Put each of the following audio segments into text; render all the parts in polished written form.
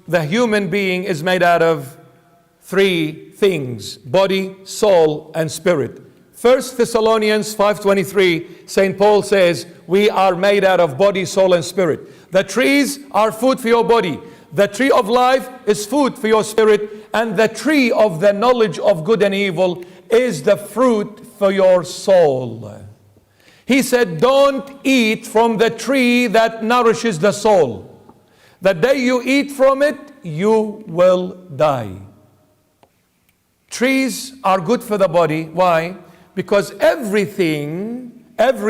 the human being is made out of three things: body, soul, and spirit. 1 Thessalonians 5:23, St. Paul says, we are made out of body, soul, and spirit. The trees are food for your body. The tree of life is food for your spirit. And the tree of the knowledge of good and evil is the fruit for your soul. He said, don't eat from the tree that nourishes the soul. The day you eat from it, you will die. Trees are good for the body. Why? Because every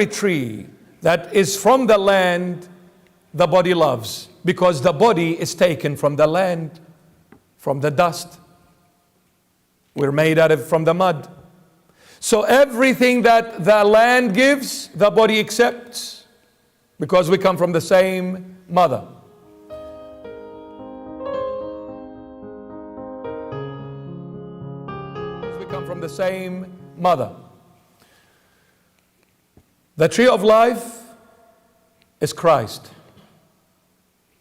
tree that is from the land, the body loves. Because the body is taken from the land, from the dust. We're made out of from the mud. So everything that the land gives, the body accepts. Because we come from the same mother. We come from the same mother. The tree of life is Christ.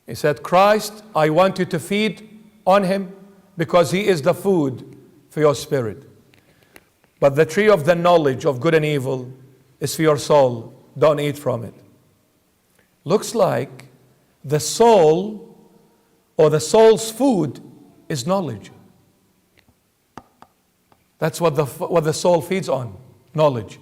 He said, Christ, I want you to feed on him because he is the food for your spirit. But the tree of the knowledge of good and evil is for your soul. Don't eat from it. Looks like the soul or the soul's food is knowledge. That's what the soul feeds on, knowledge.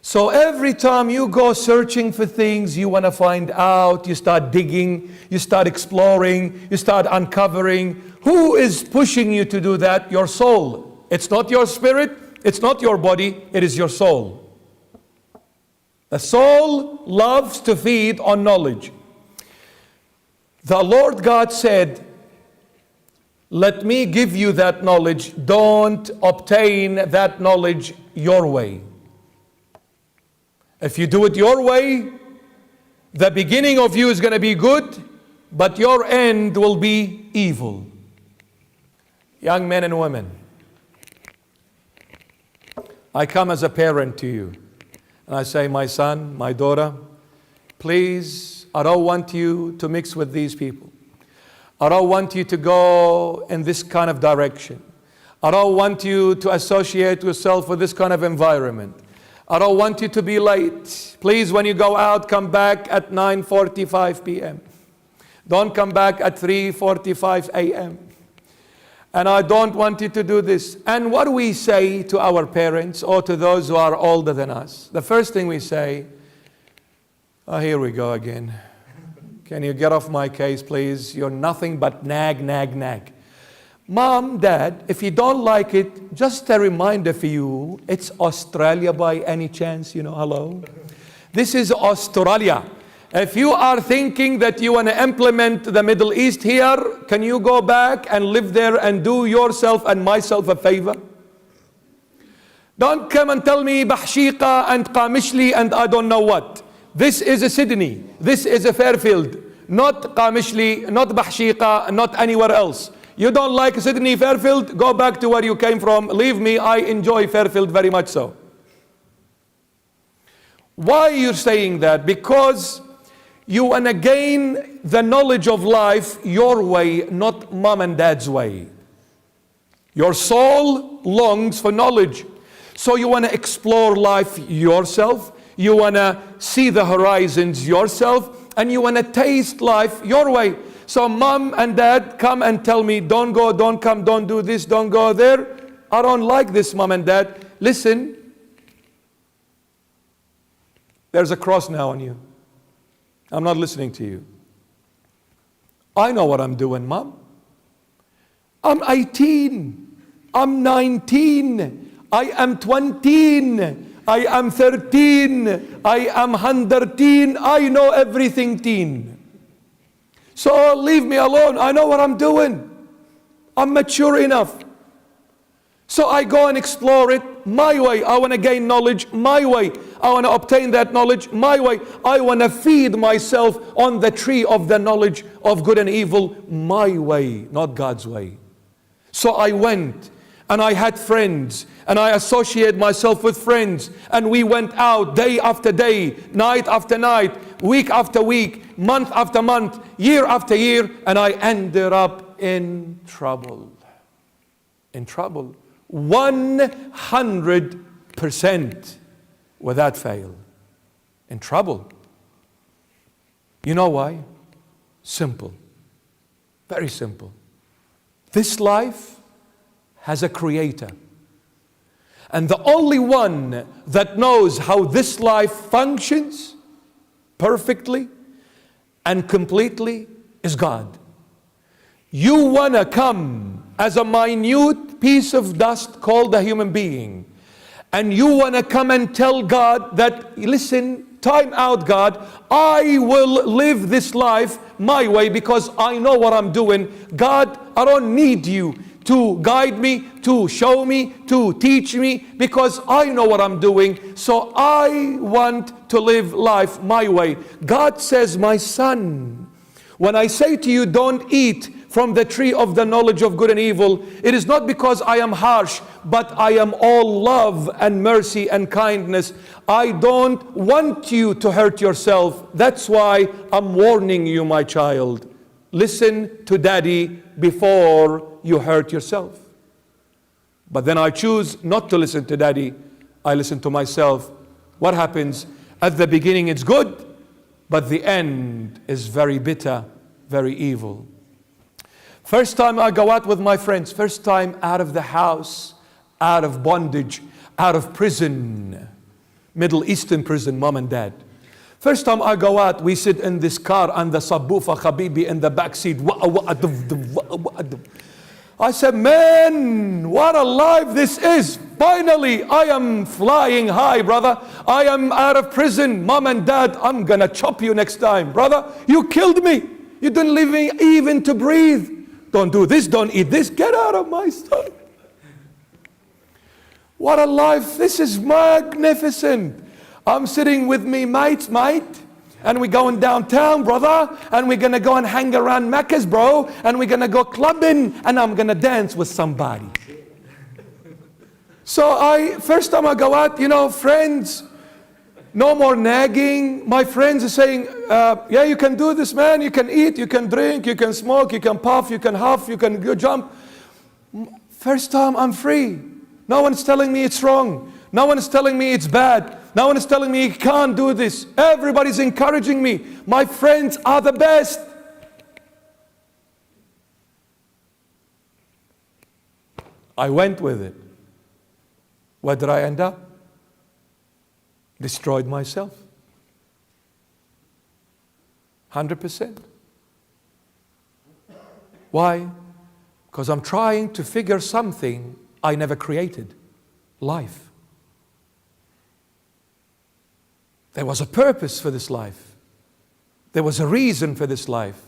So every time you go searching for things you want to find out, you start digging, you start exploring, you start uncovering. Who is pushing you to do that? Your soul. It's not your spirit, it's not your body, it is your soul. The soul loves to feed on knowledge. The Lord God said, let me give you that knowledge. Don't obtain that knowledge your way. If you do it your way, the beginning of you is going to be good, but your end will be evil. Young men and women, I come as a parent to you, and I say, my son, my daughter, please, I don't want you to mix with these people. I don't want you to go in this kind of direction. I don't want you to associate yourself with this kind of environment. I don't want you to be late. Please, when you go out, come back at 9:45 p.m. Don't come back at 3:45 a.m. And I don't want you to do this. And what do we say to our parents or to those who are older than us? The first thing we say, oh, here we go again. Can you get off my case, please? You're nothing but nag, nag, nag. Mom, Dad, if you don't like it, just a reminder for you, it's Australia by any chance, hello? This is Australia. If you are thinking that you want to implement the Middle East here, can you go back and live there and do yourself and myself a favor? Don't come and tell me Bahshiqa and Qamishli and I don't know what. This is a Sydney. This is a Fairfield. Not Qamishli, not Bahshiqa, not anywhere else. You don't like Sydney, Fairfield? Go back to where you came from. Leave me, I enjoy Fairfield very much so. Why you're saying that? Because you want to gain the knowledge of life your way, not mom and dad's way. Your soul longs for knowledge. So you want to explore life yourself. You want to see the horizons yourself. And you want to taste life your way. So mom and dad come and tell me, don't go, don't come, don't do this, don't go there. I don't like this, mom and dad. Listen, there's a cross now on you. I'm not listening to you. I know what I'm doing, mom. I'm 18. I'm 19. I am 20. I am 13. I am 100. I know everything, teen. So leave me alone. I know what I'm doing. I'm mature enough. So I go and explore it my way. I want to gain knowledge my way. I want to obtain that knowledge my way. I want to feed myself on the tree of the knowledge of good and evil my way, not God's way. So I went and I had friends, and I associated myself with friends, and we went out day after day, night after night, week after week, month after month, year after year, and I ended up in trouble. In trouble. 100% without fail. In trouble. You know why? Simple. Very simple. This life has a creator. And the only one that knows how this life functions perfectly and completely is God. You want to come as a minute piece of dust called a human being, and you want to come and tell God that, listen, time out, God, I will live this life my way because I know what I'm doing. God, I don't need you to guide me, to show me, to teach me, because I know what I'm doing. So I want to live life my way. God says, my son, when I say to you, don't eat from the tree of the knowledge of good and evil, it is not because I am harsh, but I am all love and mercy and kindness. I don't want you to hurt yourself. That's why I'm warning you, my child. Listen to daddy before you hurt yourself. But then I choose not to listen to daddy. I listen to myself. What happens? At the beginning it's good, but the end is very bitter, very evil. First time I go out with my friends, first time out of the house, out of bondage, out of prison, Middle Eastern prison, mom and dad. First time I go out, we sit in this car and the subwoofer Habibi in the back seat. I said, man, what a life this is. Finally, I am flying high, brother. I am out of prison. Mom and dad, I'm gonna chop you next time. Brother, you killed me. You didn't leave me even to breathe. Don't do this, don't eat this. Get out of my sight. What a life. This is magnificent. I'm sitting with me mates, and we're going downtown, brother, and we're going to go and hang around Macca's, bro, and we're going to go clubbing, and I'm going to dance with somebody. So first time I go out, friends, no more nagging. My friends are saying, yeah, you can do this, man. You can eat, you can drink, you can smoke, you can puff, you can huff, you can go jump. First time I'm free. No one's telling me it's wrong. No one is telling me it's bad. No one is telling me you can't do this. Everybody's encouraging me. My friends are the best. I went with it. Where did I end up? Destroyed myself. 100%. Why? Because I'm trying to figure something I never created. Life. There was a purpose for this life. There was a reason for this life.